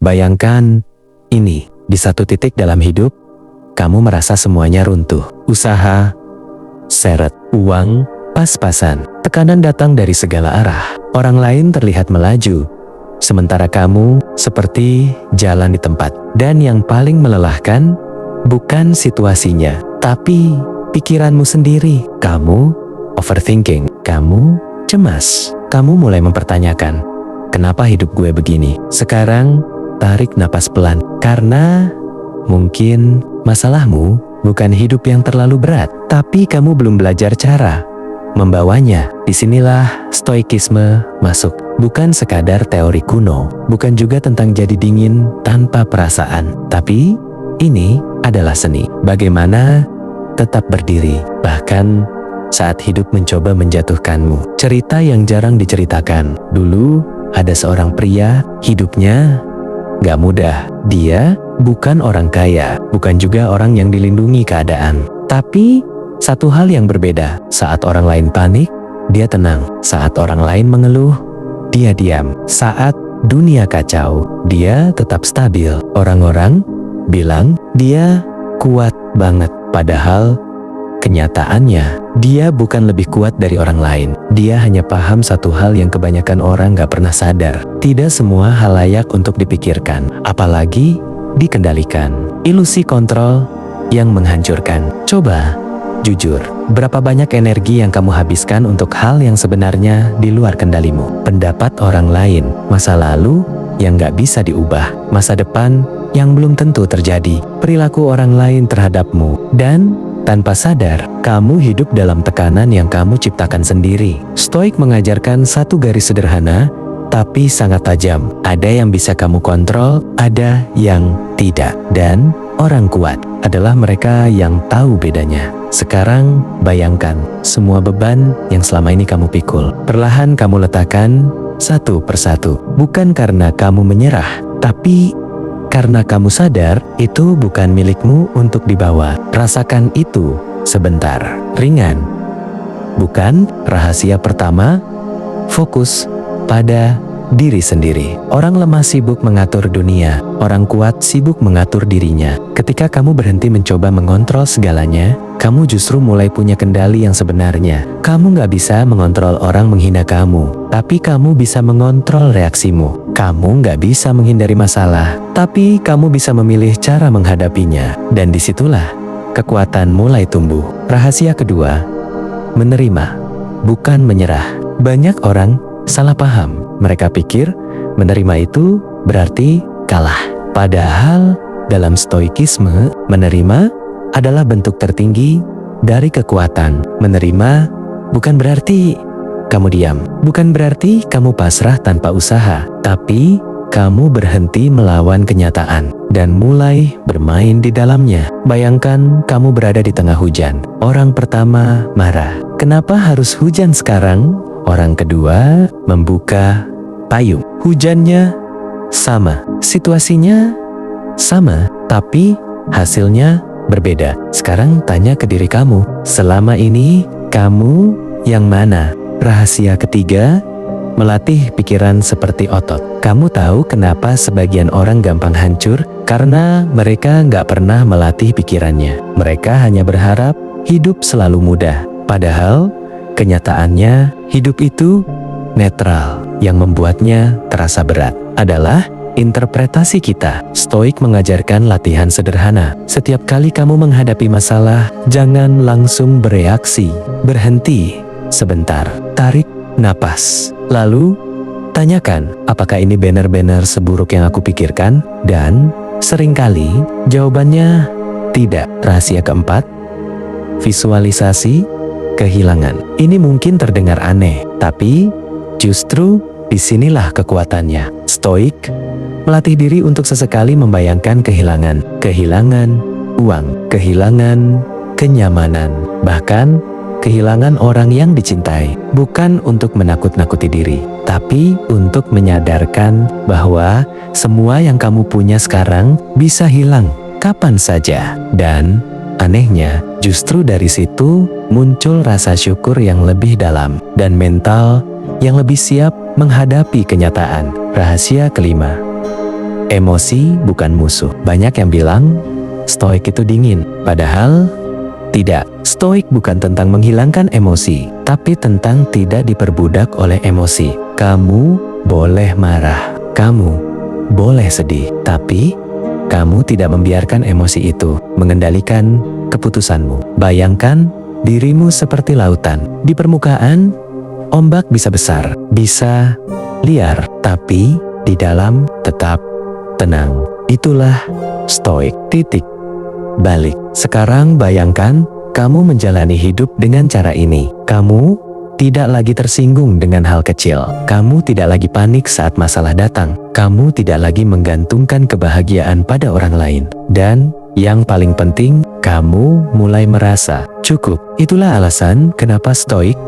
Bayangkan ini, di satu titik dalam hidup, kamu merasa semuanya runtuh. Usaha, seret, uang, pas-pasan. Tekanan datang dari segala arah. Orang lain terlihat melaju, sementara kamu seperti jalan di tempat. Dan yang paling melelahkan, bukan situasinya, tapi pikiranmu sendiri. Kamu overthinking, kamu cemas, kamu mulai mempertanyakan, kenapa hidup gue begini? Sekarang, tarik napas pelan, karena mungkin masalahmu bukan hidup yang terlalu berat, tapi kamu belum belajar cara membawanya. Disinilah stoikisme masuk. Bukan sekadar teori kuno, bukan juga tentang jadi dingin tanpa perasaan, tapi ini adalah seni. Bagaimana tetap berdiri, bahkan saat hidup mencoba menjatuhkanmu. Cerita yang jarang diceritakan. Dulu, ada seorang pria, hidupnya gak mudah. Dia bukan orang kaya, bukan juga orang yang dilindungi keadaan. Tapi, satu hal yang berbeda. Saat orang lain panik, dia tenang. Saat orang lain mengeluh, dia diam. Saat dunia kacau, dia tetap stabil. Orang-orang bilang dia kuat banget. Padahal, kenyataannya, dia bukan lebih kuat dari orang lain. Dia hanya paham satu hal yang kebanyakan orang gak pernah sadar. Tidak semua hal layak untuk dipikirkan, apalagi dikendalikan. Ilusi kontrol yang menghancurkan. Coba jujur, berapa banyak energi yang kamu habiskan untuk hal yang sebenarnya di luar kendalimu? Pendapat orang lain, masa lalu yang gak bisa diubah, masa depan yang belum tentu terjadi, perilaku orang lain terhadapmu, dan tanpa sadar, kamu hidup dalam tekanan yang kamu ciptakan sendiri. Stoik mengajarkan satu garis sederhana, tapi sangat tajam. Ada yang bisa kamu kontrol, ada yang tidak. Dan orang kuat adalah mereka yang tahu bedanya. Sekarang, bayangkan semua beban yang selama ini kamu pikul. Perlahan kamu letakkan satu persatu. Bukan karena kamu menyerah, tapi karena kamu sadar itu bukan milikmu untuk dibawa. Rasakan itu sebentar. Ringan. Bukan? Rahasia pertama, fokus pada diri sendiri. Orang lemah sibuk mengatur dunia, orang kuat sibuk mengatur dirinya. Ketika kamu berhenti mencoba mengontrol segalanya, kamu justru mulai punya kendali yang sebenarnya. Kamu gak bisa mengontrol orang menghina kamu, tapi kamu bisa mengontrol reaksimu. Kamu gak bisa menghindari masalah, tapi kamu bisa memilih cara menghadapinya. Dan disitulah kekuatan mulai tumbuh. Rahasia kedua, menerima, bukan menyerah. Banyak orang salah paham. Mereka pikir menerima itu berarti kalah. Padahal dalam stoikisme, menerima adalah bentuk tertinggi dari kekuatan. Menerima bukan berarti kamu diam, bukan berarti kamu pasrah tanpa usaha, tapi kamu berhenti melawan kenyataan dan mulai bermain di dalamnya. Bayangkan kamu berada di tengah hujan. Orang pertama marah, kenapa harus hujan sekarang? Orang kedua membuka payung. Hujannya sama, situasinya sama, tapi hasilnya berbeda. Sekarang tanya ke diri kamu, selama ini kamu yang mana? Rahasia ketiga, melatih pikiran seperti otot. Kamu tahu kenapa sebagian orang gampang hancur? Karena mereka nggak pernah melatih pikirannya. Mereka hanya berharap hidup selalu mudah. Padahal kenyataannya, hidup itu netral. Yang membuatnya terasa berat adalah interpretasi kita. Stoik mengajarkan latihan sederhana. Setiap kali kamu menghadapi masalah, jangan langsung bereaksi. Berhenti sebentar, tarik napas. Lalu, tanyakan, apakah ini benar-benar seburuk yang aku pikirkan? Dan seringkali jawabannya tidak. Rahasia keempat, visualisasi kehilangan. Ini mungkin terdengar aneh, tapi justru disinilah kekuatannya. Stoik melatih diri untuk sesekali membayangkan kehilangan. Kehilangan uang, kehilangan kenyamanan, bahkan kehilangan orang yang dicintai. Bukan untuk menakut-nakuti diri, tapi untuk menyadarkan bahwa semua yang kamu punya sekarang bisa hilang kapan saja. Dan anehnya, justru dari situ muncul rasa syukur yang lebih dalam dan mental yang lebih siap menghadapi kenyataan. Rahasia kelima, Emosi bukan musuh. Banyak yang bilang stoik itu dingin, padahal tidak. Stoik bukan tentang menghilangkan emosi, tapi tentang tidak diperbudak oleh emosi. Kamu boleh marah, kamu boleh sedih, tapi kamu tidak membiarkan emosi itu mengendalikan keputusanmu. Bayangkan dirimu seperti lautan. Di permukaan, ombak bisa besar, bisa liar, tapi di dalam tetap tenang. Itulah stoik. Titik balik. Sekarang bayangkan kamu menjalani hidup dengan cara ini. Kamu tidak lagi tersinggung dengan hal kecil. Kamu tidak lagi panik saat masalah datang. Kamu tidak lagi menggantungkan kebahagiaan pada orang lain. Dan yang paling penting, kamu mulai merasa cukup. Itulah alasan kenapa stoik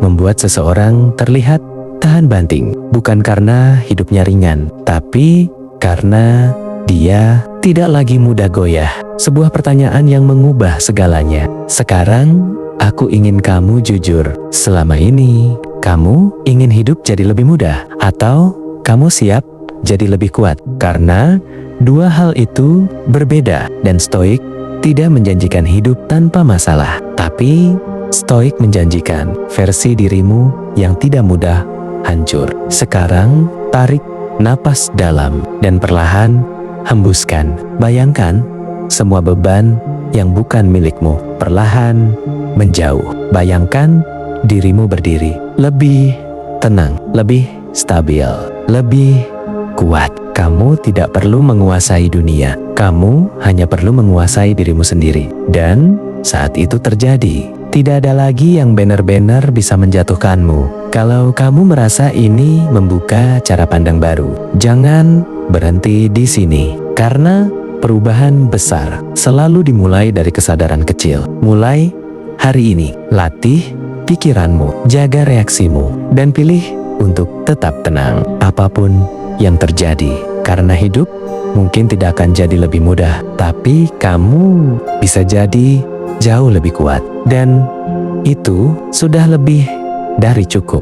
membuat seseorang terlihat tahan banting. Bukan karena hidupnya ringan, tapi karena dia tidak lagi mudah goyah. Sebuah pertanyaan yang mengubah segalanya. Sekarang, aku ingin kamu jujur. Selama ini, kamu ingin hidup jadi lebih mudah? Atau kamu siap jadi lebih kuat? Karena dua hal itu berbeda. Dan stoik tidak menjanjikan hidup tanpa masalah. Tapi stoik menjanjikan versi dirimu yang tidak mudah hancur. Sekarang, tarik napas dalam dan perlahan hembuskan. Bayangkan semua beban yang bukan milikmu perlahan menjauh. Bayangkan dirimu berdiri lebih tenang, lebih stabil, lebih kuat. Kamu tidak perlu menguasai dunia. Kamu hanya perlu menguasai dirimu sendiri. Dan saat itu terjadi, tidak ada lagi yang benar-benar bisa menjatuhkanmu. Kalau kamu merasa ini membuka cara pandang baru, jangan berhenti di sini. Karena perubahan besar selalu dimulai dari kesadaran kecil. Mulai hari ini, latih pikiranmu, jaga reaksimu, dan pilih untuk tetap tenang apapun yang terjadi. Karena hidup mungkin tidak akan jadi lebih mudah, tapi kamu bisa jadi jauh lebih kuat. Dan itu sudah lebih dari cukup.